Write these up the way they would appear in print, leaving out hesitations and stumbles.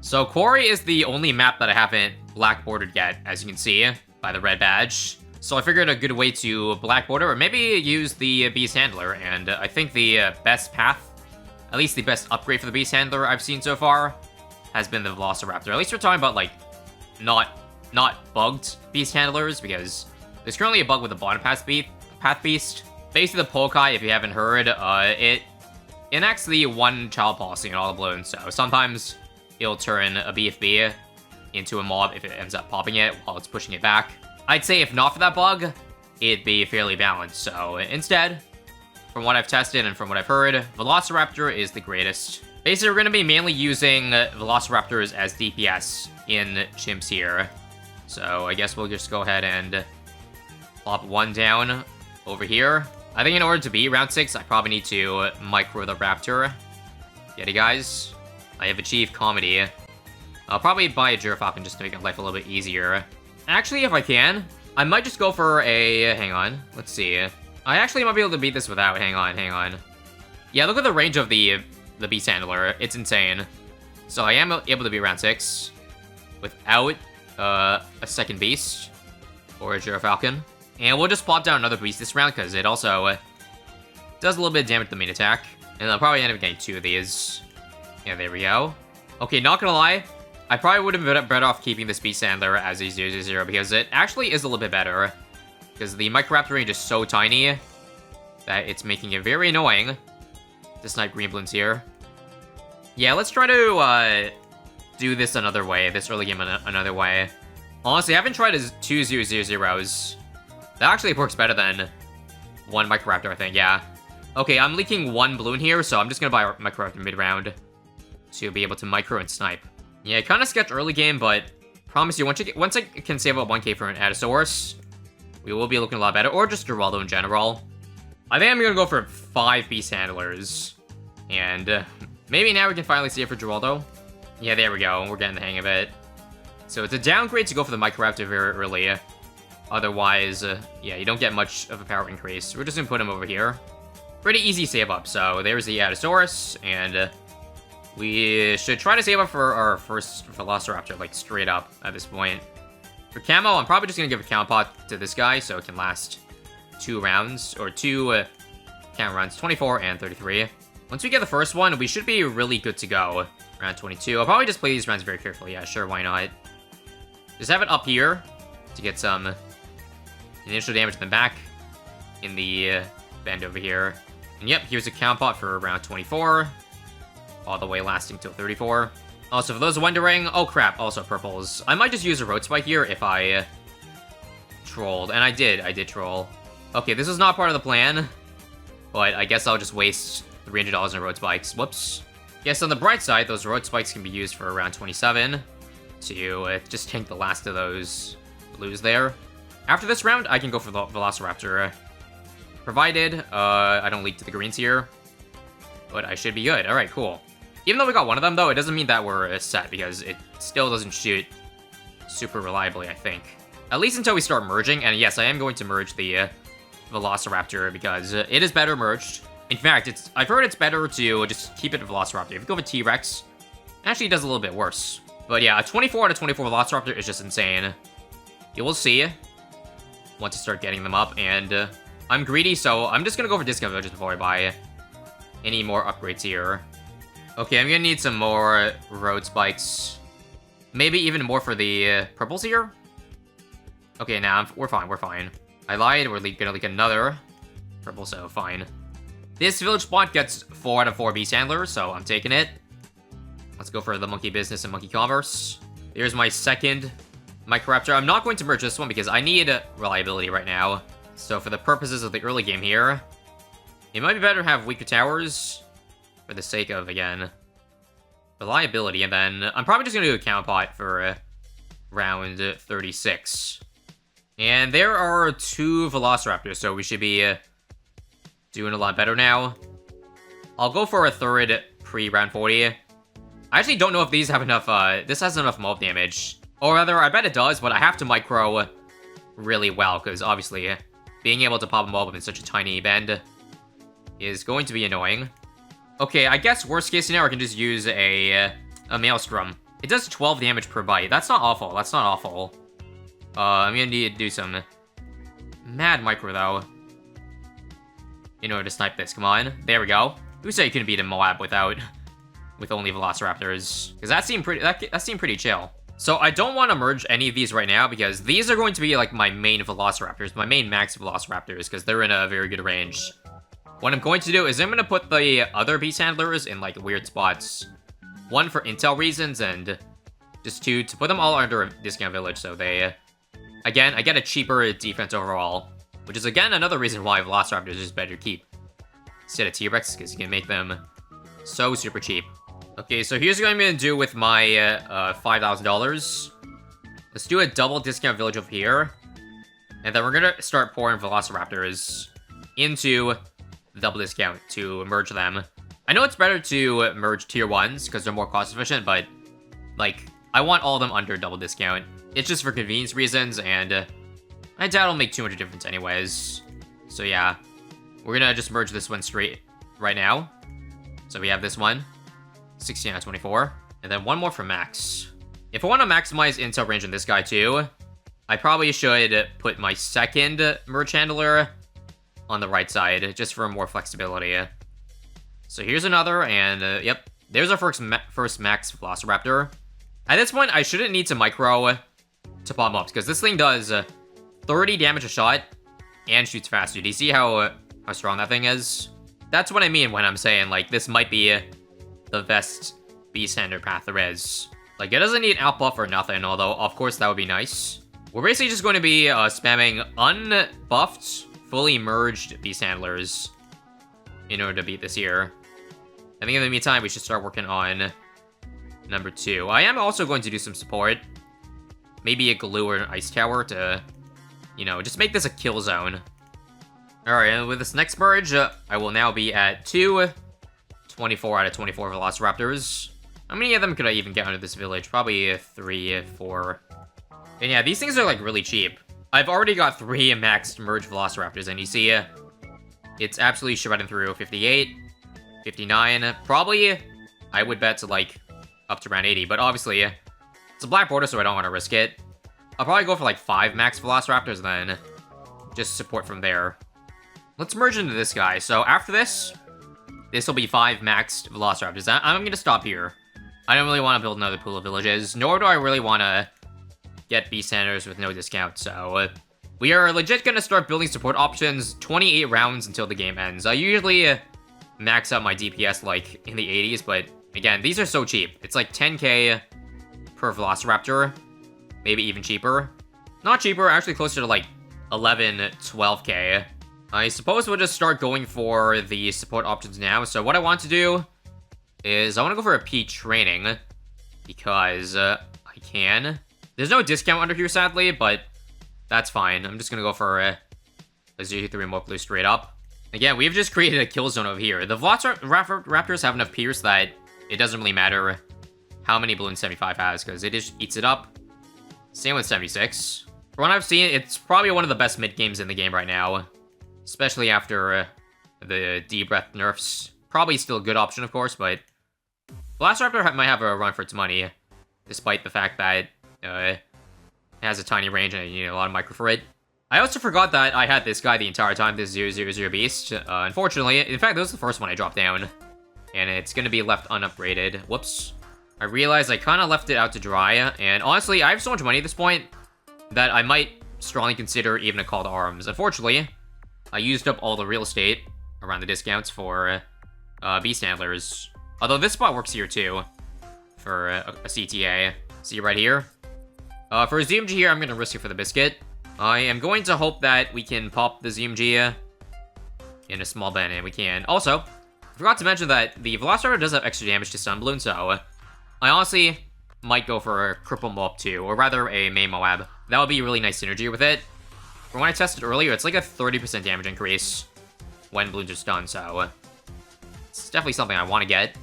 So Quarry is the only map that I haven't black bordered yet, as you can see by the red badge. So I figured a good way to black border, or maybe use the Beast Handler, and I think the best path, at least the best upgrade for the Beast Handler I've seen so far, has been the Velociraptor. At least we're talking about, like, not bugged Beast Handlers, because there's currently a bug with the bottom path Beast. Basically, the Pokai, if you haven't heard, it enacts the one child policy in all the balloons, so sometimes it'll turn a BFB into a mob if it ends up popping it while it's pushing it back. I'd say if not for that bug, it'd be fairly balanced. So instead, from what I've tested and from what I've heard, Velociraptor is the greatest. Basically, we're going to be mainly using Velociraptors as DPS in chimps here. So I guess we'll just go ahead and plop one down over here. I think in order to beat round 6, I probably need to micro the Raptor. Get it, guys? I have achieved comedy. I'll probably buy a Gyrfalcon just to make life a little bit easier. Actually, if I can, I might just go for a... Hang on. Let's see. I actually might be able to beat this without... Hang on. Yeah, look at the range of the Beast Handler. It's insane. So I am able to beat round 6 without a second Beast or a Gyrfalcon. And we'll just plop down another Beast this round because it also does a little bit of damage to the main attack. And I'll probably end up getting 2 of these. Yeah, there we go. Okay, not gonna lie. I probably would have been better off keeping this Beast Handler as a 0/0 because it actually is a little bit better. Because the Microraptor range is so tiny that it's making it very annoying to snipe green balloons here. Yeah, let's try to do this another way, this early game another way. Honestly, I haven't tried as 2 0/0s. That actually works better than 1 Microraptor, I think, yeah. Okay, I'm leaking 1 balloon here, so I'm just gonna buy a Microraptor mid-round to be able to micro and snipe. Yeah, kind of sketch early game, but promise you, once I can save up 1k for an Adasaurus, we will be looking a lot better, or just Geraldo in general. I think I'm gonna go for 5 Beast Handlers, and maybe now we can finally see it for Geraldo. Yeah, there we go, we're getting the hang of it. So it's a downgrade to go for the Microraptor very early. Otherwise, yeah, you don't get much of a power increase. We're just gonna put him over here. Pretty easy save up, so there's the Adasaurus, and we should try to save up for our first Velociraptor, like, straight up at this point. For camo, I'm probably just gonna give a camo pot to this guy, so it can last 2 rounds, or 2 camo rounds, 24 and 33. Once we get the first one, we should be really good to go. Round 22. I'll probably just play these rounds very carefully. Yeah, sure, why not? Just have it up here to get some initial damage in the back in the bend over here. And yep, here's a camo pot for round 24. All the way lasting till 34. Also, for those wondering, oh crap, also purples. I might just use a road spike here if I trolled, and I did troll. Okay, this is not part of the plan, but I guess I'll just waste $300 in road spikes. Whoops. Yes, on the bright side, those road spikes can be used for around 27 to just tank the last of those blues there. After this round, I can go for the Velociraptor, provided I don't leak to the greens here, but I should be good. Alright, cool. Even though we got one of them, though, it doesn't mean that we're set, because it still doesn't shoot super reliably, I think. At least until we start merging, and yes, I am going to merge the Velociraptor, because it is better merged. In fact, I've heard it's better to just keep it a Velociraptor. If you go with T-Rex, it actually does a little bit worse. But yeah, a 24 out of 24 Velociraptor is just insane. You will see once you start getting them up, and I'm greedy, so I'm just gonna go for discount villages before I buy any more upgrades here. Okay, I'm gonna need some more road spikes. Maybe even more for the purples here? Okay, now we're fine. I lied, we're gonna leak another purple, so fine. This village spot gets 4 out of 4 Beast Handlers, so I'm taking it. Let's go for the Monkey Business and Monkey Commerce. Here's my second Microraptor. I'm not going to merge this one because I need reliability right now. So for the purposes of the early game here, it might be better to have weaker towers for the sake of, again, reliability. And then I'm probably just going to do a camo pot for round 36. And there are 2 Velociraptors, so we should be doing a lot better now. I'll go for a third pre-round 40. I actually don't know if these have enough, this has enough mob damage. Or rather, I bet it does, but I have to micro really well, because obviously, being able to pop a mob in such a tiny bend is going to be annoying. Okay, I guess worst case scenario, I can just use a Maelstrom. It does 12 damage per bite. That's not awful. That's not awful. I'm gonna need to do some mad micro, though, in order to snipe this. Come on. There we go. Who said you couldn't beat a Moab with only Velociraptors? Because that seemed pretty chill. So I don't want to merge any of these right now, because these are going to be like my main Velociraptors, my main max Velociraptors, because they're in a very good range. What I'm going to do is I'm going to put the other beast handlers in like weird spots. One for intel reasons, and just two to put them all under a discount village, so they, again, I get a cheaper defense overall. Which is, again, another reason why Velociraptors is better to keep instead of T-Rex, because you can make them so super cheap. Okay, so here's what I'm going to do with my $5,000. Let's do a double discount village over here. And then we're going to start pouring Velociraptors into the double discount to merge them. I know it's better to merge tier 1s because they're more cost efficient, but, like, I want all of them under double discount. It's just for convenience reasons, and I doubt it'll make too much difference anyways. So yeah, we're gonna just merge this one straight right now. So we have this one, 16 out of 24, and then one more for max. If I want to maximize intel range on this guy too, I probably should put my second merge handler on the right side, just for more flexibility. So here's another, and yep, there's our first max Velociraptor. At this point, I shouldn't need to micro to pop him up, because this thing does 30 damage a shot and shoots faster. Do you see how strong that thing is? That's what I mean when I'm saying, like, this might be the best beast handler path there is. Like, it doesn't need out buff or nothing, although, of course, that would be nice. We're basically just going to be spamming unbuffed, fully merged beast handlers in order to beat this here. I think in the meantime, we should start working on number 2. I am also going to do some support. Maybe a glue or an ice tower to, you know, just make this a kill zone. Alright, and with this next merge, I will now be at 24 out of 24 Velociraptors. How many of them could I even get under this village? Probably 3, 4. And yeah, these things are, like, really cheap. I've already got 3 maxed merge Velociraptors, and you see, it's absolutely shredding through 58, 59. Probably, I would bet to, like, up to around 80, but obviously, it's a black border, so I don't want to risk it. I'll probably go for, like, 5 max Velociraptors, then just support from there. Let's merge into this guy. So after this will be 5 maxed Velociraptors. I'm going to stop here. I don't really want to build another pool of villages, nor do I really want to get beast handlers with no discount. So we are legit going to start building support options 28 rounds until the game ends. I usually max out my DPS like in the 80s, but again, these are so cheap. It's like 10k per Velociraptor, maybe even cheaper. Not cheaper, actually closer to like 11, 12k. I suppose we'll just start going for the support options now. So what I want to do is I want to go for a P training because I can. There's no discount under here, sadly, but that's fine. I'm just going to go for a 0-3 more blue straight up. Again, we've just created a kill zone over here. The Velociraptors have enough Pierce that it doesn't really matter how many Bloons 75 has, because it just eats it up. Same with 76. From what I've seen, it's probably one of the best mid-games in the game right now. Especially after the D-Breath nerfs. Probably still a good option, of course, but Velociraptor might have a run for its money, despite the fact that it has a tiny range and you need a lot of micro for it. I also forgot that I had this guy the entire time, this 000 beast. Unfortunately, in fact, this was the first one I dropped down, and it's going to be left unupgraded. Whoops. I realized I kind of left it out to dry, and honestly, I have so much money at this point that I might strongly consider even a call to arms. Unfortunately, I used up all the real estate around the discounts for beast handlers. Although this spot works here too, for a CTA. See right here? For a ZMG here, I'm going to risk it for the biscuit. I am going to hope that we can pop the ZMG in a small band, and we can. Also, I forgot to mention that the Velociraptor does have extra damage to Stun Bloon, so I honestly might go for a Cripple Moab too, or rather a Main Moab. That would be really nice synergy with it. From when I tested earlier, it's like a 30% damage increase when Bloons are stunned, so it's definitely something I want to get,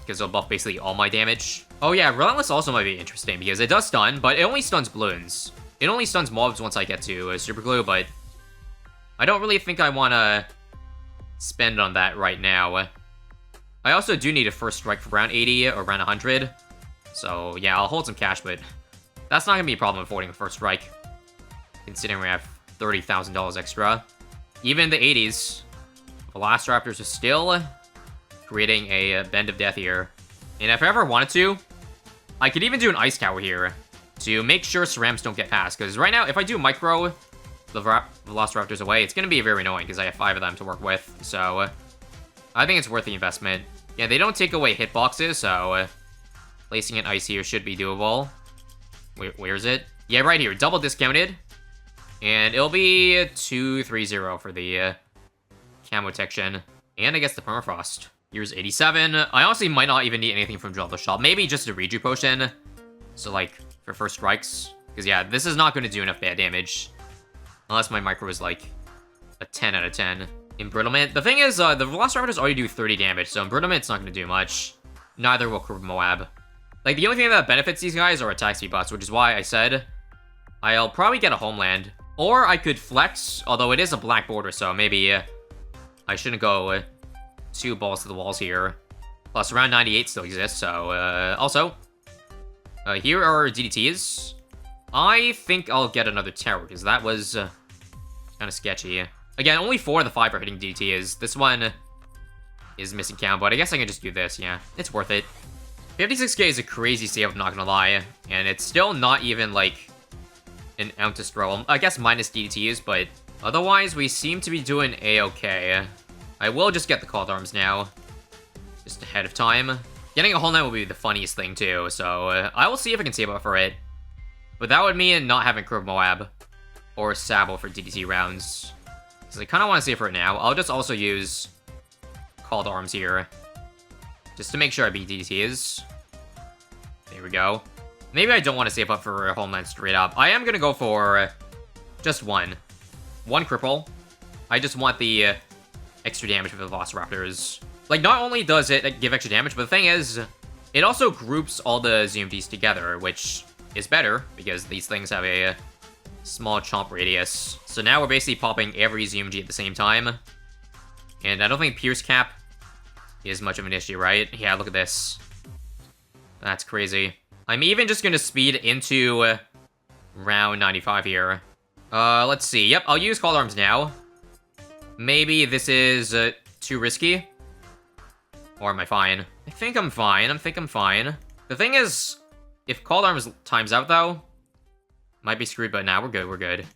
because it'll buff basically all my damage. Oh yeah, Relentless also might be interesting, because it does stun, but it only stuns Bloons. It only stuns mobs once I get to Super Glue, but I don't really think I want to spend on that right now. I also do need a first strike for around 80 or around 100, So, yeah, I'll hold some cash, but that's not gonna be a problem affording the first strike, considering we have $30,000 extra. Even in the 80s, Velociraptors are still creating a bend of death here. And if I ever wanted to, I could even do an ice tower here to make sure cerams don't get past. Because right now, if I do micro the Velociraptors away, it's going to be very annoying because I have 5 of them to work with. So I think it's worth the investment. Yeah, they don't take away hitboxes, so placing an ice here should be doable. Where is it? Yeah, right here. Double discounted. And it'll be 230 for the camo protection. And I guess the permafrost. Here's 87. I honestly might not even need anything from Drop the Shop. Maybe just a reju potion. So, like, for first strikes. Because, yeah, this is not going to do enough bad damage. Unless my micro is, like, a 10 out of 10. Embrittlement. The thing is, the Velociraptors already do 30 damage. So, Embrittlement's not going to do much. Neither will Curb Moab. Like, the only thing that benefits these guys are attack speed buffs. Which is why I said I'll probably get a Homeland. Or I could flex. Although it is a black border. So, maybe I shouldn't go 2 balls to the walls here. Plus, around 98 still exists, so, also, here are DDTs. I think I'll get another tower, because that was kind of sketchy. Again, only 4 of the 5 are hitting DDTs. This one is missing count, but I guess I can just do this, yeah. It's worth it. 56k is a crazy save, I'm not gonna lie. And it's still not even, like, an ounce throw. I guess minus DDTs, but otherwise, we seem to be doing A-okay. I will just get the Called Arms now. Just ahead of time. Getting a whole night will be the funniest thing, too. So, I will see if I can save up for it. But that would mean not having Curb Moab. Or Sable for DDT rounds. Because I kind of want to save for it now. I'll just also use Called Arms here. Just to make sure I beat DDTs. There we go. Maybe I don't want to save up for Homeland straight up. I am going to go for just one. One cripple. I just want the extra damage for the Velociraptors. Like, not only does it give extra damage, but the thing is, it also groups all the ZMGs together, which is better, because these things have a small chomp radius. So now we're basically popping every ZMG at the same time. And I don't think Pierce Cap is much of an issue, right? Yeah, look at this. That's crazy. I'm even just gonna speed into round 95 here. Let's see. Yep, I'll use Called Arms now. Maybe this is too risky. Or am I fine? I think I'm fine. I'm fine. The thing is, if Called Arms times out, though, might be screwed, but now we're good, we're good.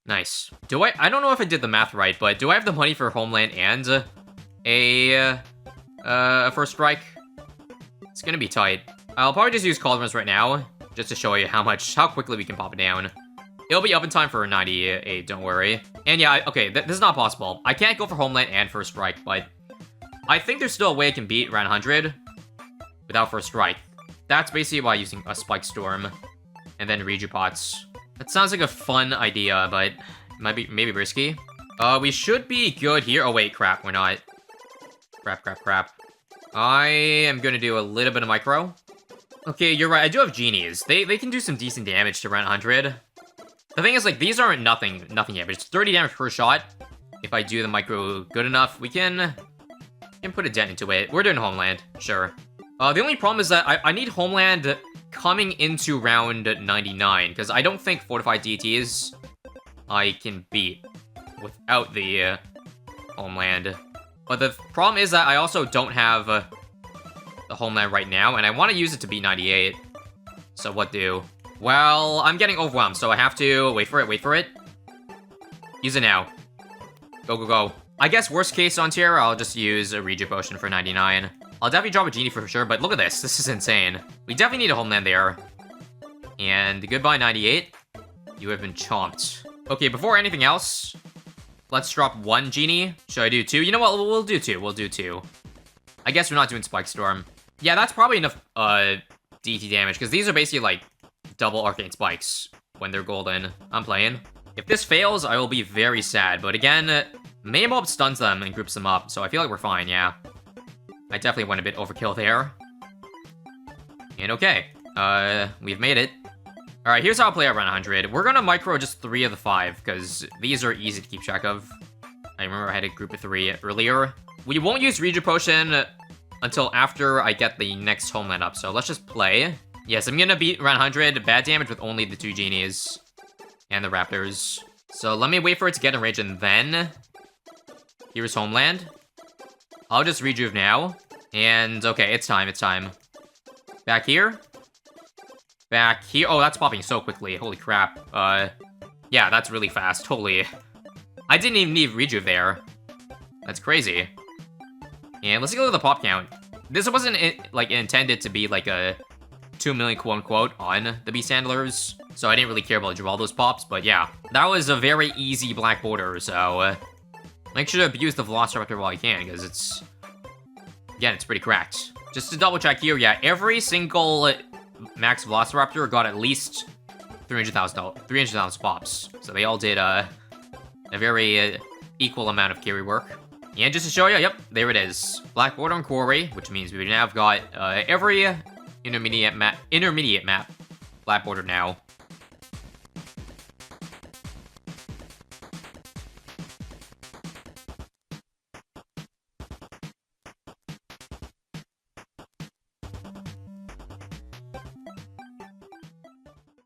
Nice. I don't know if I did the math right, but do I have the money for Homeland and a first strike? It's gonna be tight. I'll probably just use Called Arms right now, just to show you how quickly we can pop it down. It'll be up in time for 98, don't worry. And yeah, okay, this is not possible. I can't go for Homeland and First Strike, but I think there's still a way I can beat around 100 without First Strike. That's basically by using a Spike Storm and then Reju Pots. That sounds like a fun idea, but it might be maybe risky. We should be good here. Oh wait, crap, we're not. Crap. I am gonna do a little bit of micro. Okay, you're right, I do have Genies. They can do some decent damage to around 100. The thing is, like, these aren't nothing damage. It's 30 damage per shot. If I do the micro good enough, we can put a dent into it. We're doing Homeland, sure. The only problem is that I need Homeland coming into round 99, because I don't think Fortified DTs I can beat without the Homeland. But the problem is that I also don't have the Homeland right now, and I want to use it to beat 98. So what do? Well, I'm getting overwhelmed, so I have to wait for it. Use it now. Go. I guess worst case on tier, I'll just use a Reju Potion for 99. I'll definitely drop a Genie for sure, but look at this. This is insane. We definitely need a Homeland there. And goodbye, 98. You have been chomped. Okay, before anything else, let's drop 1 Genie. Should I do 2? You know what? We'll do 2. We'll do 2. I guess we're not doing Spike Storm. Yeah, that's probably enough DT damage, because these are basically like double Arcane Spikes when they're golden. I'm playing. If this fails, I will be very sad, but again, Maymob stuns them and groups them up, so I feel like we're fine, yeah. I definitely went a bit overkill there. And okay, we've made it. Alright, here's how I'll play around 100. We're gonna micro just 3 of the 5, because these are easy to keep track of. I remember I had a group of 3 earlier. We won't use Reju Potion until after I get the next Homeland up, so let's just play. Yes, I'm gonna beat around 100 bad damage with only the 2 genies and the raptors. So let me wait for it to get in range, and then here's Homeland. I'll just rejuve now. And okay, it's time. Back here. Back here. Oh, that's popping so quickly. Holy crap. Yeah, that's really fast. Holy. I didn't even need rejuve there. That's crazy. And let's take a look at the pop count. This wasn't, like, intended to be, like, a 2 million quote-unquote on the Beast Handlers, so I didn't really care about all those pops, but yeah. That was a very easy black border, so make sure to abuse the Velociraptor while you can, because it's... Again, it's pretty cracked. Just to double check here, yeah, every single max Velociraptor got at least 300,000 pops, so they all did a very equal amount of carry work. And just to show you, yep, there it is. Black border on Quarry, which means we now have got every intermediate map black border now.